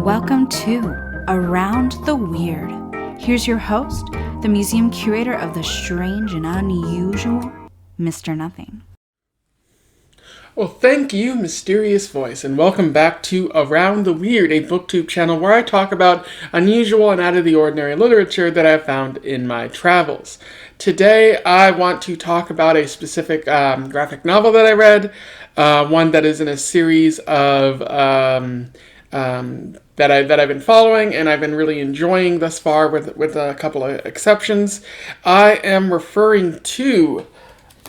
and welcome to Around the Weird. Here's your host, the museum curator of the strange and unusual, Mr. Nothing. Well, thank you, Mysterious Voice, and welcome back to Around the Weird, a booktube channel where I talk about unusual and out-of-the-ordinary literature that I've found in my travels. Today, I want to talk about a specific graphic novel that I read, one that is in a series of that I've been following and I've been really enjoying thus far, with a couple of exceptions. I am referring to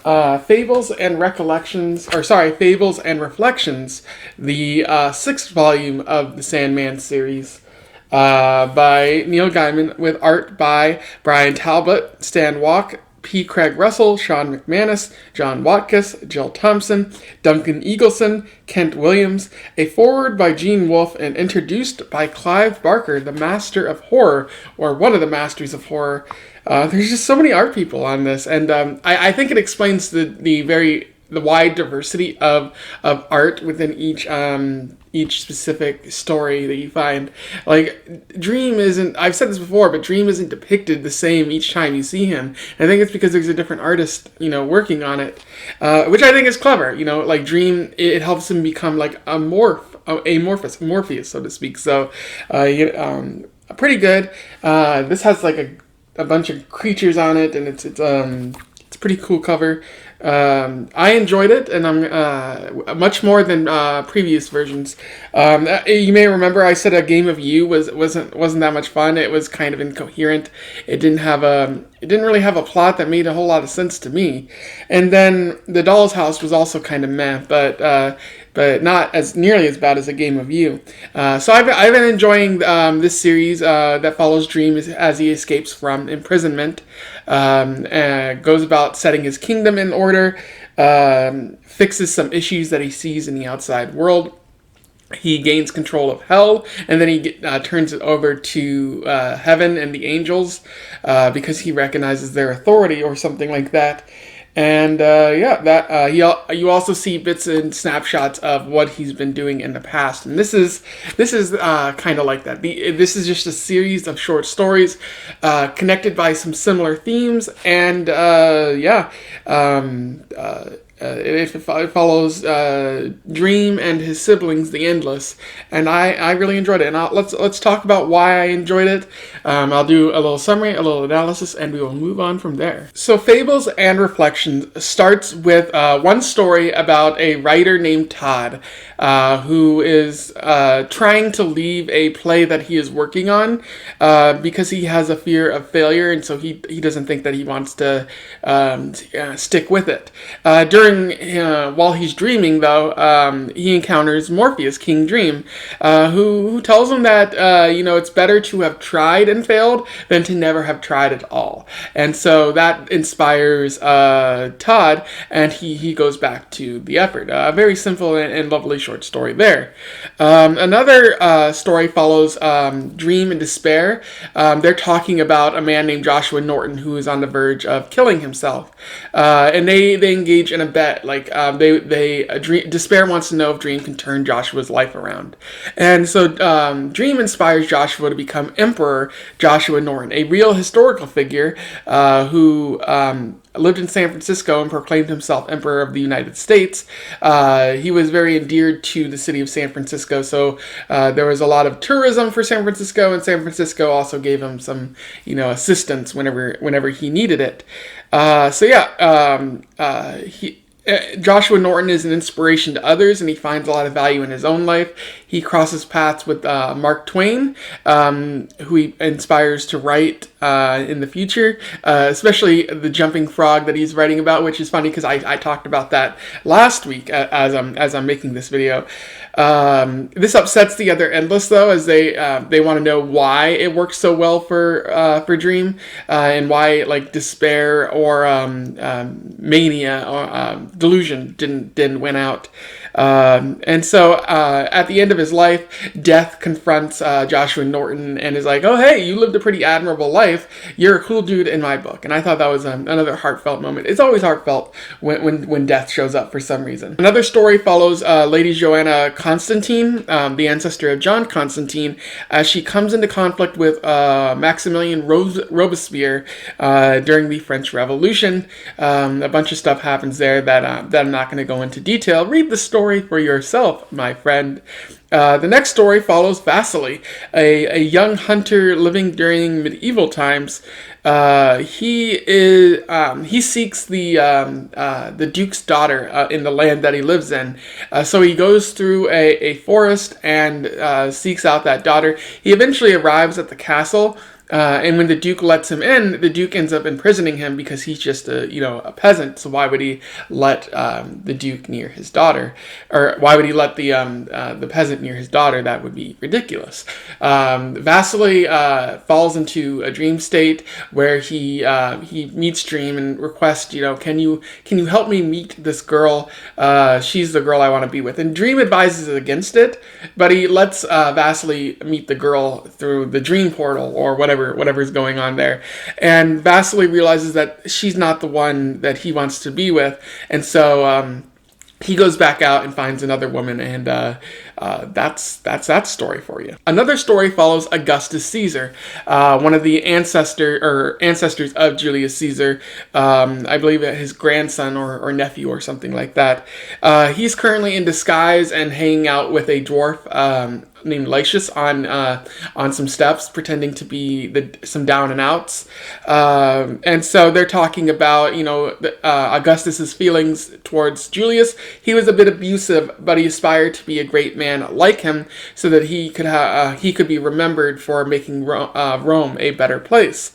Fables and Reflections, the sixth volume of the Sandman series, by Neil Gaiman, with art by Brian Talbot, Stan Walk, P. Craig Russell, Sean McManus, John Watkiss, Jill Thompson, Duncan Eagleson, Kent Williams, a foreword by Gene Wolfe, and introduced by Clive Barker, the master of horror, or one of the masters of horror. There's just so many art people on this, and I think it explains the wide diversity of art within each specific story that you find. Like, Dream isn't, I've said this before, but Dream isn't depicted the same each time you see him. And I think it's because there's a different artist, working on it, which I think is clever. Like Dream, it helps him become like Morpheus, so to speak. So, pretty good. This has like a bunch of creatures on it, and it's a pretty cool cover. I enjoyed it, and I'm much more than previous versions. You may remember I said A Game of You wasn't that much fun. It was kind of incoherent. It didn't really have a plot that made a whole lot of sense to me. And then The Doll's House was also kind of meh, but not as nearly as bad as A Game of You. So I've been enjoying this series that follows Dream as he escapes from imprisonment, goes about setting his kingdom in order, fixes some issues that he sees in the outside world. He gains control of hell, and then he turns it over to heaven and the angels because he recognizes their authority or something like that. And you also see bits and snapshots of what he's been doing in the past, and this is kind of like that. This is just a series of short stories connected by some similar themes, and it follows Dream and his siblings, the Endless, and I really enjoyed it. And let's talk about why I enjoyed it. I'll do a little summary, a little analysis, and we will move on from there. So Fables and Reflections starts with one story about a writer named Todd, who is trying to leave a play that he is working on because he has a fear of failure, and so he doesn't think that he wants to stick with it. While he's dreaming, though, he encounters Morpheus, King Dream, who tells him that it's better to have tried and failed than to never have tried at all. And so that inspires Todd, and he goes back to the effort. A very simple and lovely short story there. Another story follows Dream and Despair. They're talking about a man named Joshua Norton who is on the verge of killing himself, and they engage in a bet. Like Despair wants to know if Dream can turn Joshua's life around, and so Dream inspires Joshua to become Emperor Joshua Norton, a real historical figure who lived in San Francisco and proclaimed himself Emperor of the United States. He was very endeared to the city of San Francisco, so there was a lot of tourism for San Francisco, and San Francisco also gave him some, assistance whenever he needed it. Joshua Norton is an inspiration to others, and he finds a lot of value in his own life. He crosses paths with Mark Twain, who he inspires to write in the future, especially the jumping frog that he's writing about, which is funny because I talked about that last week as I'm making this video. This upsets the other Endless, though, as they want to know why it works so well for Dream, and why Despair or mania or delusion didn't win out. And so at the end of his life, Death confronts Joshua Norton and is like, "Oh, hey, you lived a pretty admirable life. You're a cool dude in my book." And I thought that was another heartfelt moment. It's always heartfelt when Death shows up for some reason. Another story follows Lady Joanna Constantine, the ancestor of John Constantine, as she comes into conflict with Maximilien Robespierre during the French Revolution. A bunch of stuff happens there that I'm not going to go into detail. Read the story for yourself, my friend. The next story follows Vasily, a young hunter living during medieval times. He seeks the Duke's daughter in the land that he lives in. So he goes through a forest and seeks out that daughter. He eventually arrives at the castle. And when the Duke lets him in, the Duke ends up imprisoning him because he's just a peasant. So why would he let the Duke near his daughter, or why would he let the peasant near his daughter? That would be ridiculous. Vasily falls into a dream state where he meets Dream and requests, can you help me meet this girl? She's the girl I want to be with. And Dream advises against it, but he lets Vasily meet the girl through the dream portal or whatever's going on there. And Vasily realizes that she's not the one that he wants to be with. And so he goes back out and finds another woman, and that's that story for you. Another story follows Augustus Caesar, one of the ancestors of Julius Caesar. I believe his grandson or nephew or something like that. He's currently in disguise and hanging out with a dwarf named Lysias on some steps, pretending to be some down and outs. And so they're talking about Augustus's feelings towards Julius. He was a bit abusive, but he aspired to be a great man like him, so that he could be remembered for making Rome a better place.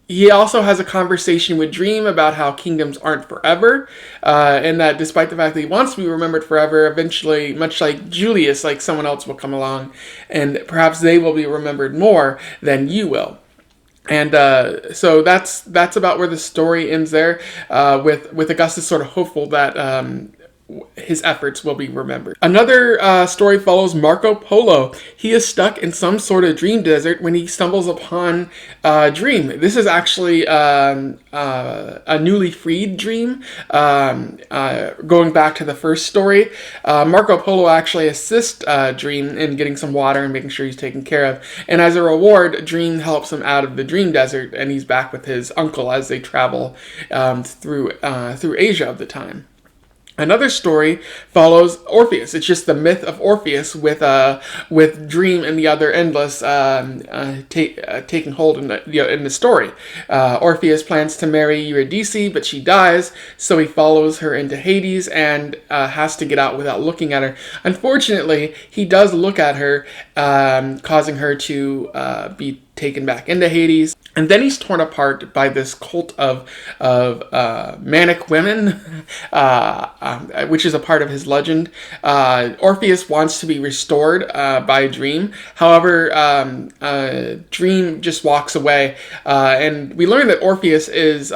He also has a conversation with Dream about how kingdoms aren't forever, and that despite the fact that he wants to be remembered forever, eventually, much like Julius, like someone else will come along, and perhaps they will be remembered more than you will. And so that's about where the story ends there, with Augustus sort of hopeful that his efforts will be remembered. Another story follows Marco Polo. He is stuck in some sort of dream desert when he stumbles upon Dream. This is actually a newly freed Dream. Going back to the first story, Marco Polo actually assists Dream in getting some water and making sure he's taken care of. And as a reward, Dream helps him out of the dream desert, and he's back with his uncle as they travel through Asia of the time. Another story follows Orpheus. It's just the myth of Orpheus with Dream and the other Endless taking hold in the story. Orpheus plans to marry Eurydice, but she dies, so he follows her into Hades and has to get out without looking at her. Unfortunately, he does look at her, causing her to be taken back into Hades. And then he's torn apart by this cult of manic women, which is a part of his legend. Orpheus wants to be restored by Dream. However, Dream just walks away. And we learn that Orpheus is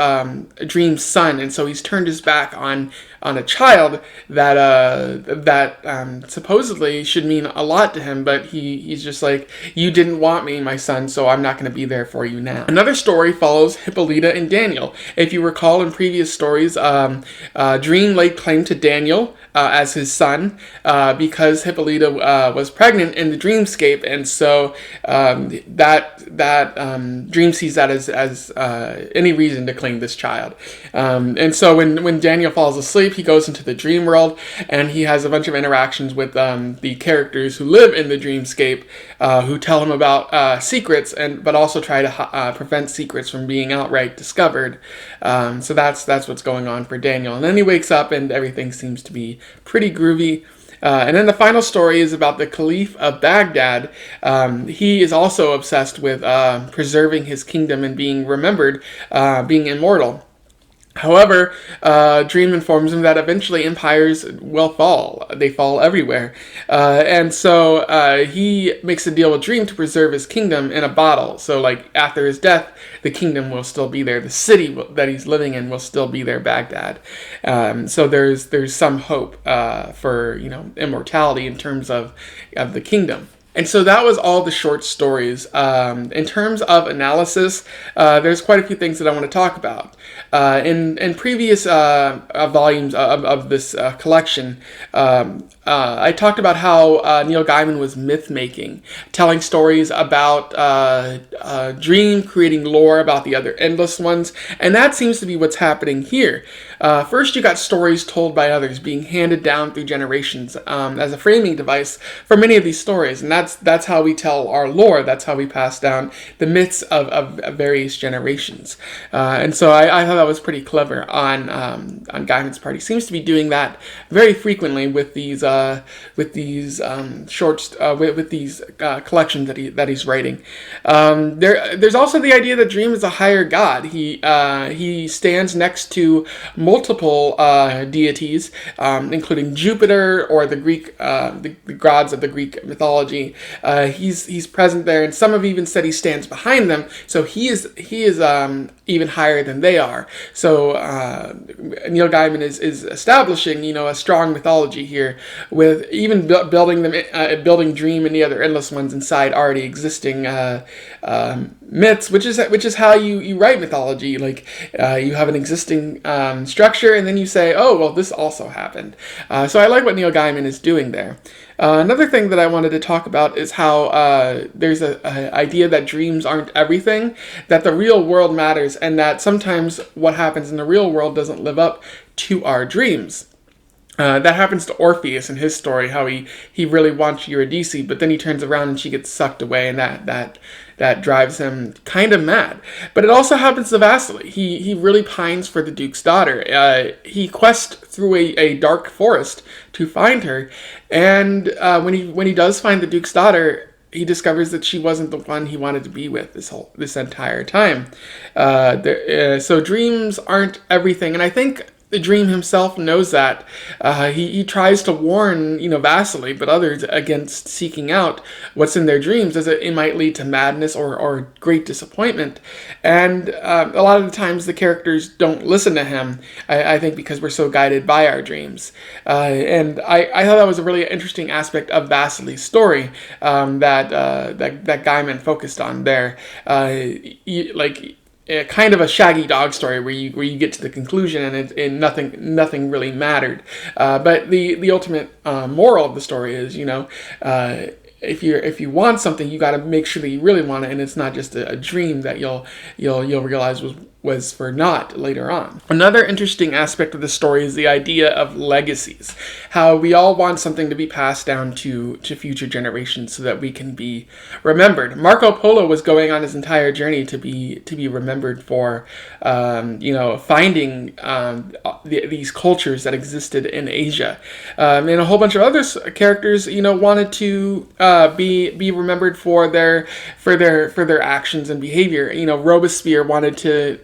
Dream's son, and so he's turned his back on a child that supposedly should mean a lot to him, but he's just like, you didn't want me, my son, so I'm not going to be there for you now. Another story follows Hippolyta and Daniel. If you recall in previous stories, Dream laid claim to Daniel as his son because Hippolyta was pregnant in the dreamscape, and so Dream sees that as any reason to claim this child. And so when Daniel falls asleep, he goes into the dream world, and he has a bunch of interactions with the characters who live in the dreamscape, who tell him about secrets, but also try to prevent secrets from being outright discovered. So that's what's going on for Daniel. And then he wakes up, and everything seems to be pretty groovy. And then the final story is about the Caliph of Baghdad. He is also obsessed with preserving his kingdom and being remembered, being immortal. However, Dream informs him that eventually empires will fall. They fall everywhere. And so he makes a deal with Dream to preserve his kingdom in a bottle. So, like, after his death, the kingdom will still be there. The city that he's living in will still be there, Baghdad. So there's some hope for, immortality in terms of the kingdom. And so that was all the short stories. In terms of analysis, there's quite a few things that I want to talk about. In previous volumes of this collection, I talked about how Neil Gaiman was myth making, telling stories about Dream, creating lore about the other Endless Ones, and that seems to be what's happening here. First, you got stories told by others being handed down through generations as a framing device for many of these stories, and that's how we tell our lore. That's how we pass down the myths of various generations. And so I thought that was pretty clever on Gaiman's part. He seems to be doing that very frequently with these shorts, with these collections that he's writing. There's also the idea that Dream is a higher god. He stands next to multiple deities, including Jupiter or the Greek the gods of the Greek mythology. He's present there, and some have even said he stands behind them. So he is even higher than they are. So Neil Gaiman is establishing a strong mythology here, with even building Dream and the other Endless Ones inside already existing myths, which is how you write mythology. Like you have an existing structure, and then you say, oh well, this also happened. So I like what Neil Gaiman is doing there. Another thing that I wanted to talk about is how there's a idea that dreams aren't everything, that the real world matters, and that sometimes what happens in the real world doesn't live up to our dreams. That happens to Orpheus in his story, how he really wants Eurydice, but then he turns around and she gets sucked away, and that drives him kind of mad. But it also happens to Vasily. He really pines for the Duke's daughter. He quests through a dark forest to find her, and when he does find the Duke's daughter, he discovers that she wasn't the one he wanted to be with this entire time. So dreams aren't everything, and I think the Dream himself knows that. He tries to warn, Vasily, but others against seeking out what's in their dreams, as it might lead to madness or great disappointment. And a lot of the times the characters don't listen to him, I think because we're so guided by our dreams. And I thought that was a really interesting aspect of Vasily's story that Gaiman focused on there. Kind of a Shaggy Dog story where you get to the conclusion and nothing really mattered. But the ultimate moral of the story is, if you want something, you got to make sure that you really want it, and it's not just a dream that you'll realize was for naught later on. Another interesting aspect of the story is the idea of legacies. How we all want something to be passed down to future generations so that we can be remembered. Marco Polo was going on his entire journey to be remembered for, finding these cultures that existed in Asia. And a whole bunch of other characters, wanted to be remembered for their actions and behavior. Robespierre wanted to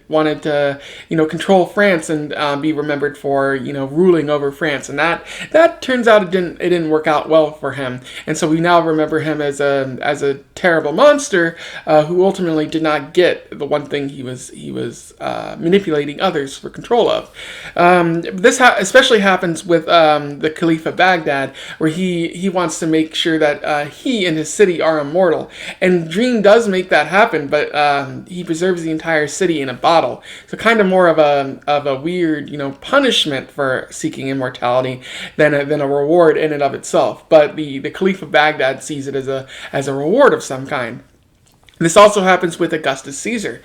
control France and be remembered for ruling over France, and that turns out it didn't work out well for him, and so we now remember him as a terrible monster who ultimately did not get the one thing he was manipulating others for control of. This especially happens with the Caliph of Baghdad, where he wants to make sure that he and his city are immortal, and Dream does make that happen, but he preserves the entire city in a bottle. So kind of more of a weird, punishment for seeking immortality than a reward in and of itself. But the Caliph of Baghdad sees it as a reward of some kind. This also happens with Augustus Caesar.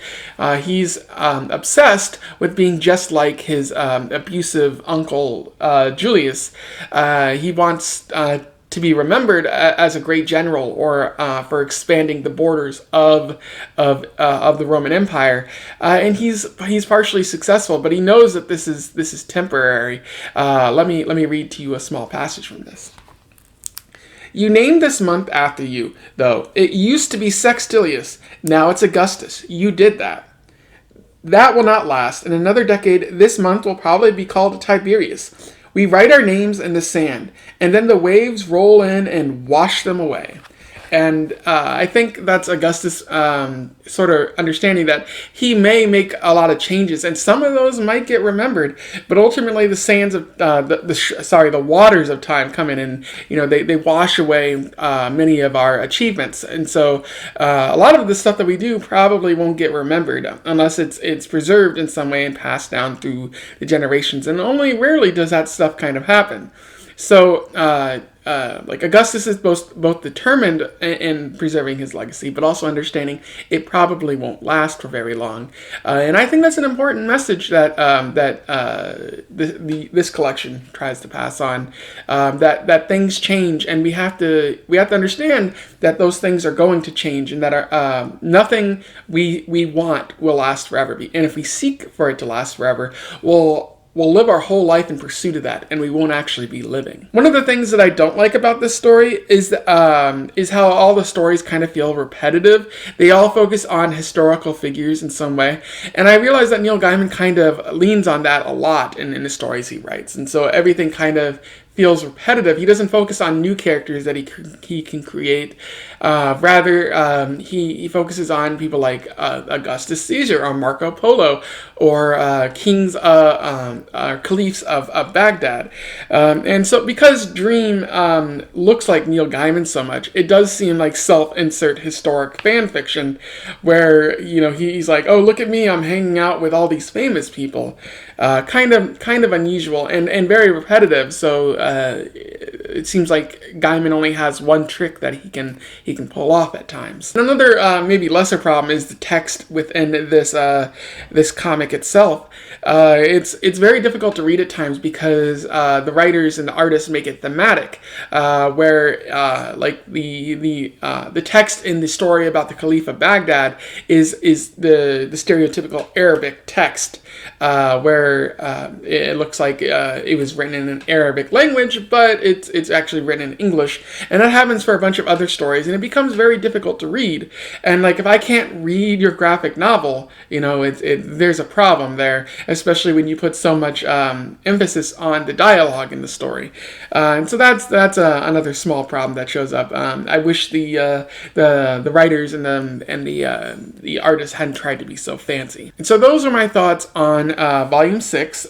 He's obsessed with being just like his abusive uncle Julius. He wants to be remembered as a great general, or for expanding the borders of the Roman Empire, and he's partially successful, but he knows that this is temporary. Let me read to you a small passage from this. You named this month after you, though. It used to be Sextilius. Now it's Augustus. You did that. That will not last. In another decade, this month will probably be called Tiberius. We write our names in the sand, and then the waves roll in and wash them away. And I think that's Augustus sort of understanding that he may make a lot of changes, and some of those might get remembered. But ultimately, the sands of the waters of time come in, and they wash away many of our achievements. And so a lot of the stuff that we do probably won't get remembered unless it's preserved in some way and passed down through the generations. And only rarely does that stuff kind of happen. So, like Augustus is both determined in preserving his legacy, but also understanding it probably won't last for very long. And I think that's an important message that this collection tries to pass on. That things change, and we have to understand that those things are going to change, and that nothing we want will last forever. And if we seek for it to last forever, we'll live our whole life in pursuit of that, and we won't actually be living. One of the things that I don't like about this story is how all the stories kind of feel repetitive. They all focus on historical figures in some way, and I realize that Neil Gaiman kind of leans on that a lot in the stories he writes, and so everything kind of feels repetitive. He doesn't focus on new characters that he can create. Rather, he focuses on people like Augustus Caesar or Marco Polo or kings, caliphs of Baghdad. And so because Dream looks like Neil Gaiman so much, it does seem like self-insert historic fan fiction where, he's like, oh, look at me, I'm hanging out with all these famous people. Kind of unusual and very repetitive. So it seems like Gaiman only has one trick that he can pull off at times. And another maybe lesser problem is the text within this comic itself. It's very difficult to read at times because the writers and the artists make it thematic, where like the text in the story about the Caliph of Baghdad is the stereotypical Arabic text, where it looks like it was written in an Arabic language, but it's actually written in English, and that happens for a bunch of other stories, and it becomes very difficult to read. And like if I can't read your graphic novel, there's a problem there, especially when you put so much emphasis on the dialogue in the story. And so that's another small problem that shows up. I wish the writers and the artists hadn't tried to be so fancy. And so those are my thoughts on Volume 6,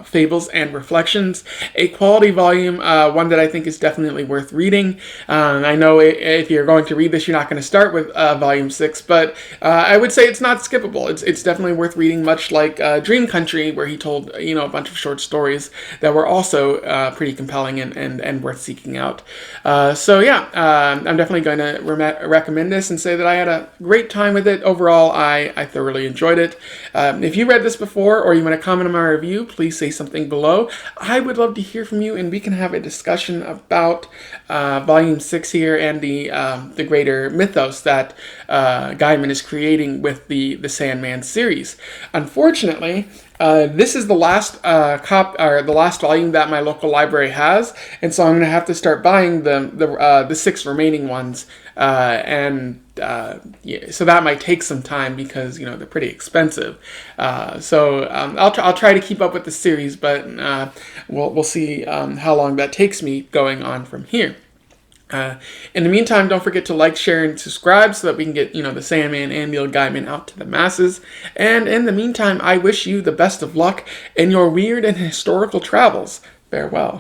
Fables and Reflections, a quality volume, one that I think is definitely worth reading. I know if you're going to read this, you're not going to start with Volume 6, but I would say it's not skippable. It's definitely worth reading, much like Dream Country, where he told a bunch of short stories that were also pretty compelling and worth seeking out. So yeah, I'm definitely going to recommend this and say that I had a great time with it. Overall, I thoroughly enjoyed it. If you read this before or you want to comment on my review, please say something below. I would love to hear from you, and we can have a discussion about Volume 6 here and the greater mythos that Gaiman is creating with the Sandman series. Unfortunately, this is the last the last volume that my local library has, and so I'm going to have to start buying the 6 remaining ones, so that might take some time because they're pretty expensive. So I'll try to keep up with the series, but we'll see how long that takes me going on from here. In the meantime, don't forget to like, share, and subscribe so that we can get, the Sandman and Neil Gaiman out to the masses. And in the meantime, I wish you the best of luck in your weird and historical travels. Farewell.